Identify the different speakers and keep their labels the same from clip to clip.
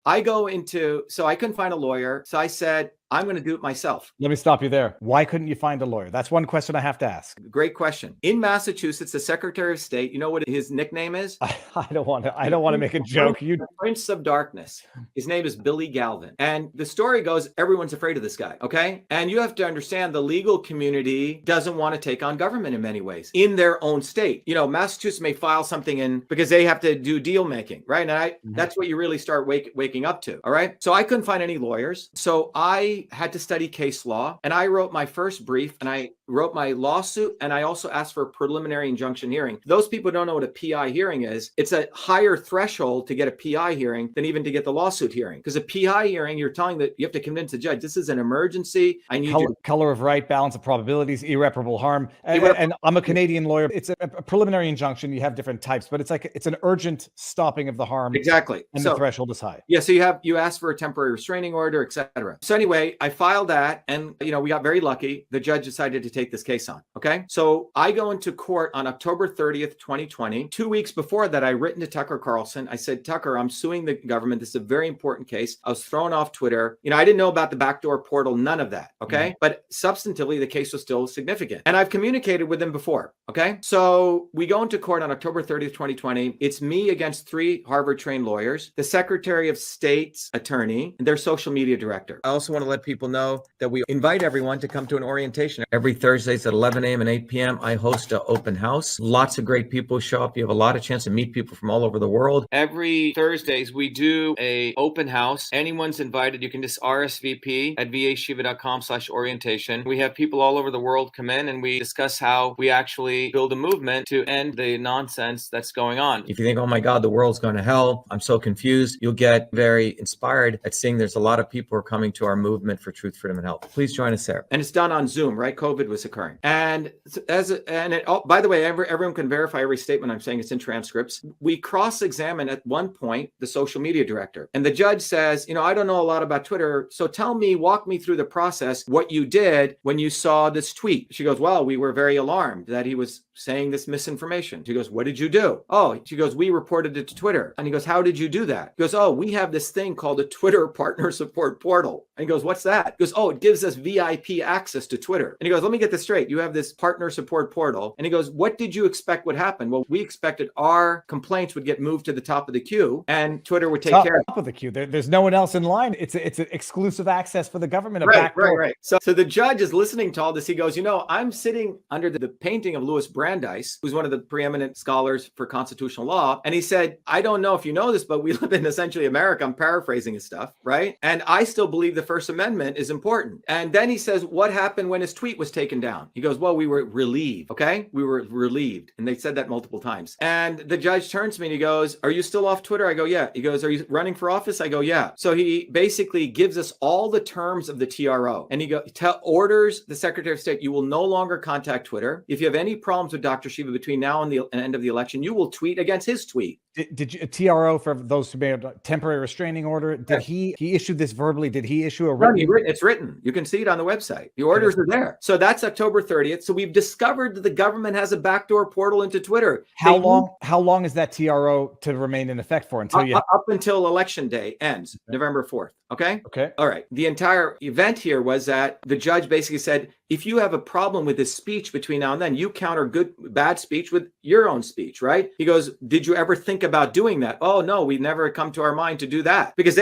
Speaker 1: So I couldn't find a lawyer. So I said, I'm going to do it myself.
Speaker 2: Let me stop you there. Why couldn't you find a lawyer? That's one question I have to ask.
Speaker 1: Great question. In Massachusetts, the Secretary of State, you know what his nickname is?
Speaker 2: I don't want to make a joke.
Speaker 1: The Prince of Darkness. His name is Billy Galvin. And the story goes, everyone's afraid of this guy. Okay. And you have to understand the legal community doesn't want to take on government in many ways in their own state. You know, Massachusetts may file something in because they have to do deal making, right? And that's what you really start waking up to. All right. So I couldn't find any lawyers. So I had to study case law, and I wrote my first brief, and I wrote my lawsuit, and I also asked for a preliminary injunction hearing. Those people don't know what a PI hearing is. It's a higher threshold to get a PI hearing than even to get the lawsuit hearing. Because a PI hearing, you're telling that you have to convince the judge, this is an emergency. I need
Speaker 2: color of right, balance of probabilities, irreparable harm. And I'm a Canadian lawyer. It's a preliminary injunction. You have different types, but it's an urgent stopping of the harm.
Speaker 1: Exactly.
Speaker 2: And the threshold is high.
Speaker 1: Yeah. So you ask for a temporary restraining order, etc. So anyway, I filed that, and we got very lucky. The judge decided to take this case on. Okay. So I go into court on October 30th, 2020. 2 weeks before that, I written to Tucker Carlson. I said, Tucker, I'm suing the government. This is a very important case. I was thrown off Twitter. I didn't know about the backdoor portal, none of that. Okay. But substantively, the case was still significant. And I've communicated with them before. Okay. So we go into court on October 30th, 2020. It's me against 3 Harvard trained lawyers, the Secretary of State's attorney, and their social media director. I also want to let people know that we invite everyone to come to an orientation. Every Thursdays at 11 a.m. and 8 p.m., I host an open house. Lots of great people show up. You have a lot of chance to meet people from all over the world. Every Thursdays, we do a open house. Anyone's invited. You can just RSVP at vashiva.com/orientation. We have people all over the world come in, and we discuss how we actually build a movement to end the nonsense that's going on. If you think, oh my God, the world's going to hell, I'm so confused, you'll get very inspired at seeing there's a lot of people who are coming to our movement for truth, freedom, and health. Please join us there. And it's done on Zoom, right? COVID was occurring. And by the way, everyone can verify every statement I'm saying. It's in transcripts. We cross-examine at one point the social media director. And the judge says, I don't know a lot about Twitter. So walk me through the process, what you did when you saw this tweet. She goes, well, we were very alarmed that he was saying this misinformation. She goes, what did you do? Oh, she goes, we reported it to Twitter. And he goes, how did you do that? He goes, oh, we have this thing called a Twitter partner support portal. And he goes, what's that? He goes, oh, it gives us VIP access to Twitter. And he goes, let me get this straight. You have this partner support portal. And he goes, what did you expect would happen? Well, we expected our complaints would get moved to the top of the queue and Twitter would take care of it.
Speaker 2: Top of the queue. There's no one else in line. It's an exclusive access for the government.
Speaker 1: Right. So the judge is listening to all this. He goes, I'm sitting under the painting of Louis Brandeis, who's one of the preeminent scholars for constitutional law. And he said, I don't know if you know this, but we live in essentially America. I'm paraphrasing his stuff, right? And I still believe the First Amendment is important. And then he says, what happened when his tweet was taken down? He goes, well, we were relieved. Okay. We were relieved. And they said that multiple times. And the judge turns to me and he goes, are you still off Twitter? I go, yeah. He goes, are you running for office? I go, yeah. So he basically gives us all the terms of the TRO. And he orders the Secretary of State, you will no longer contact Twitter. If you have any problems with Dr. Shiva between now and the end of the election, you will tweet against his tweet.
Speaker 2: Did you, TRO, for those who may have temporary restraining order, did he issued this verbally? Did he issue a written?
Speaker 1: It's written. You can see it on the website. The orders are there. So that's October 30th. So we've discovered that the government has a backdoor portal into Twitter.
Speaker 2: How long is that TRO to remain in effect for?
Speaker 1: Up until election day ends, November 4th. Okay. All right. The entire event here was that the judge basically said, if you have a problem with this speech between now and then, you counter bad speech with your own speech, right? He goes, did you ever think about doing that? Oh, no, we never come to our mind to do that, because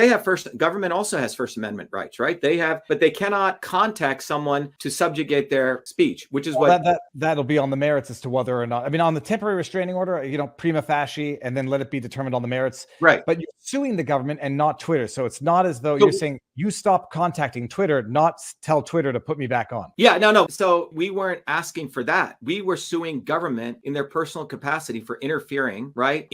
Speaker 1: government also has First Amendment rights, right? But they cannot contact someone to subjugate their speech, which is
Speaker 2: that'll be on the merits as to whether or not, on the temporary restraining order, prima facie, and then let it be determined on the merits.
Speaker 1: Right.
Speaker 2: But you're suing the government and not Twitter. So it's not as though you're saying you stop contacting Twitter, not tell Twitter to put me back on.
Speaker 1: Yeah, no. So we weren't asking for that. We were suing government in their personal capacity for interfering, right?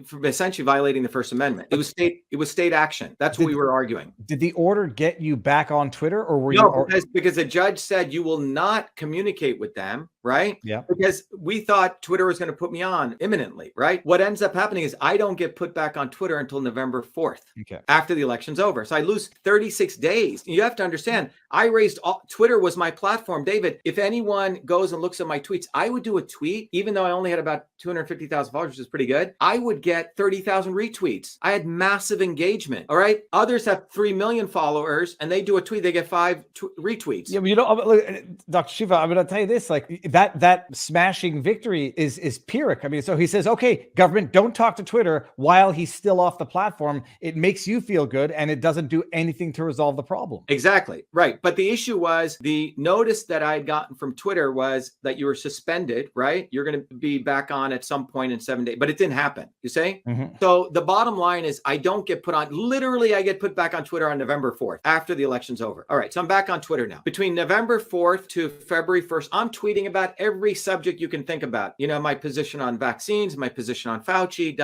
Speaker 1: For essentially violating the First Amendment. It was state action. That's what we were arguing.
Speaker 2: Did the order get you back on Twitter, or were
Speaker 1: you? No, because the judge said you will not communicate with them, right?
Speaker 2: Yeah.
Speaker 1: Because we thought Twitter was going to put me on imminently, right? What ends up happening is I don't get put back on Twitter until November 4th.
Speaker 2: Okay.
Speaker 1: After the election's over. So I lose 36 days. You have to understand, I raised Twitter was my platform. David, if anyone goes and looks at my tweets, I would do a tweet, even though I only had about 250,000 followers, which is pretty good. I would get 30,000 retweets. I had massive engagement. All right. Others have 3 million followers and they do a tweet, they get 5 retweets.
Speaker 2: Yeah, but look, Dr. Shiva, I'm going to tell you this, like that smashing victory is Pyrrhic. I mean, so he says, okay, government, don't talk to Twitter while he's still off the platform. It makes you feel good and it doesn't do anything to resolve the problem.
Speaker 1: Exactly. Right. But the issue was the notice that I had gotten from Twitter was that you were suspended, right? You're going to be back on at some point in 7 days, but it didn't happen. You say? Mm-hmm. So the bottom line is I don't get put on, literally I get put back on Twitter on November 4th after the election's over. All right. So I'm back on Twitter now. Between November 4th to February 1st, I'm tweeting about every subject you can think about. You know, my position on vaccines, my position on Fauci,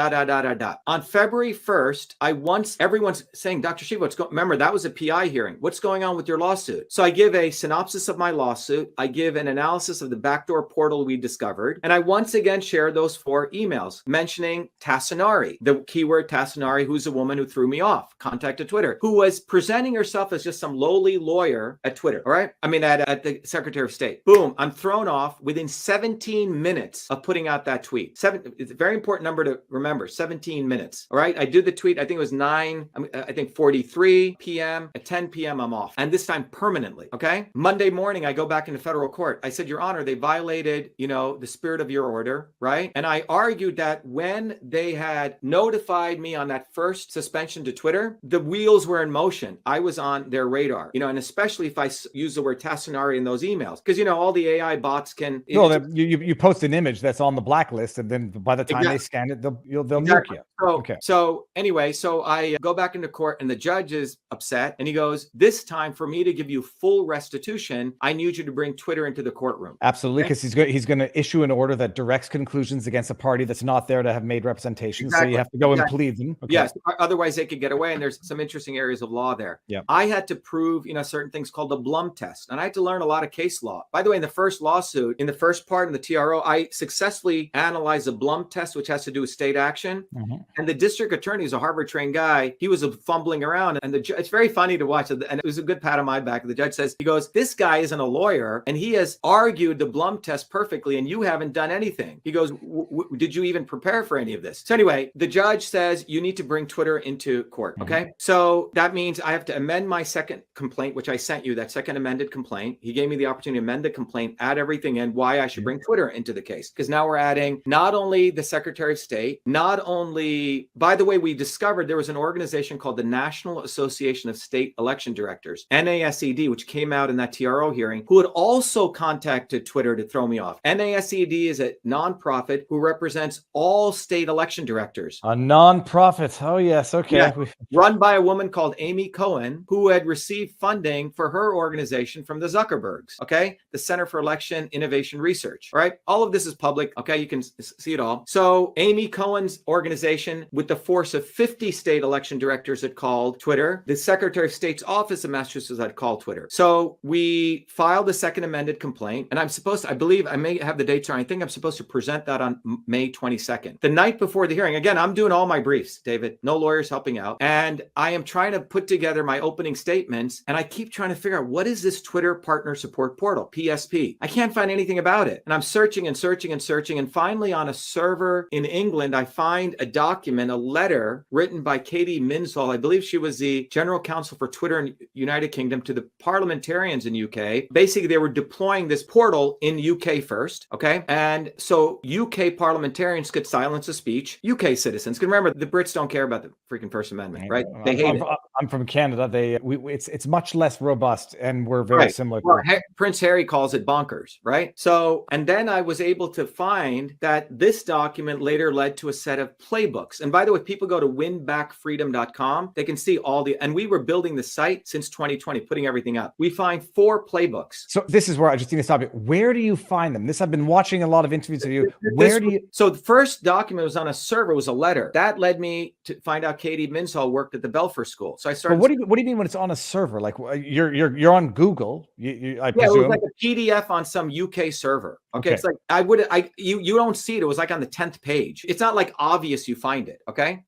Speaker 1: On February 1st, everyone's saying, Dr. Shiva, remember, that was a PI hearing. What's going on with your lawsuit? So I give a synopsis of my lawsuit. I give an analysis of the backdoor portal we discovered. And I once again share those 4 emails mentioning Tassinari, the keyword Tassinari, who's a woman who threw me off, contacted Twitter, who was presenting herself as just some lowly lawyer at Twitter. All right. I mean, at the Secretary of State. Boom. I'm thrown off within 17 minutes of putting out that tweet. It's a very important number to remember, 17 minutes. All right. I did the tweet. I think it was 43 p.m. At 10 p.m. I'm off. And this time permanently. Okay. Monday morning, I go back into federal court. I said, Your Honor, they violated, the spirit of your order. Right. And I argued that when they had notified me on that first suspension to Twitter, the wheels were in motion. I was on their radar, and especially if I use the word Tassinari in those emails, because, all the AI bots can.
Speaker 2: No, you post an image that's on the blacklist, and then by the time they scan it, they'll nuke you.
Speaker 1: So anyway, so I go back into court and the judge is upset and he goes, this time for me to give you full restitution, I need you to bring Twitter into the courtroom.
Speaker 2: Absolutely, because he's going to issue an order that directs conclusions against a party that's not there to have made representation. Exactly. So you have to go and plead them. Okay.
Speaker 1: Yes, otherwise they could get away, and there's some interesting areas of law there. Yeah. I had to prove, certain things called the Blum test, and I had to learn a lot of case law. By the way, in the first lawsuit, in the first part in the TRO, I successfully analyzed the Blum test, which has to do with state action. Mm-hmm. And the district attorney is a Harvard-trained guy. He was fumbling around, and it's very funny to watch. And it was a good pat on my back. The judge says, he goes, this guy isn't a lawyer, and he has argued the Blum test perfectly, and you haven't done anything. He goes, did you even prepare for any of this? So anyway, the judge says you need to bring Twitter into court. Okay. Mm-hmm. So that means I have to amend my second complaint, which I sent you, that second amended complaint. He gave me the opportunity to amend the complaint, add everything in, why I should bring Twitter into the case. Because now we're adding not only the Secretary of State, not only, by the way, we discovered there was an organization called the National Association of State Election Directors, NASED, which came out in that TRO hearing, who had also contacted Twitter to throw me off. NASED is a nonprofit who represents all state election directors.
Speaker 2: A nonprofit. Oh, yes. Okay.
Speaker 1: Yeah. Run by a woman called Amy Cohen, who had received funding for her organization from the Zuckerbergs. Okay. The Center for Election Innovation Research. All right. All of this is public. Okay. You can see it all. So Amy Cohen's organization, with the force of 50 state election directors, had called Twitter. The Secretary of State's office in Massachusetts had called Twitter. So we filed a second amended complaint, and I believe I may have the dates wrong. I think I'm supposed to present that on May 22nd. The night before the hearing, again, I'm doing all my briefs, David, no lawyers helping out. And I am trying to put together my opening statements, and I keep trying to figure out, what is this Twitter Partner Support Portal, PSP? I can't find anything about it. And I'm searching and searching and searching. And finally, on a server in England, I find a document, a letter written by Katie Minshall. I believe she was the general counsel for Twitter in United Kingdom, to the parliamentarians in UK. Basically, they were deploying this portal in UK first. Okay. And so UK parliamentarians could silence a speech. UK citizens, because remember, the Brits don't care about the freaking First Amendment, right? They hate it.
Speaker 2: I'm from Canada. It's much less robust, and we're very similar.
Speaker 1: Well, Prince Harry calls it bonkers, right? So, and then I was able to find that this document later led to a set of playbooks. And by the way, people go to winbackfreedom.com. They can see and we were building the site since 2020, putting everything up. We find 4 playbooks.
Speaker 2: So this is where I just need to stop it. Where do you find them? I've been watching a lot of interviews of you.
Speaker 1: So the first document was on a server, was a letter. That led me to find out Katie Minshall worked at the Belfer School. So I started.
Speaker 2: But what do you mean when it's on a server? Like you're on Google? I presume.
Speaker 1: It was like a PDF on some UK UK server. Okay.
Speaker 2: Okay.
Speaker 1: It's like you don't see it. It was like on the 10th page. It's not like obvious you find it. Okay.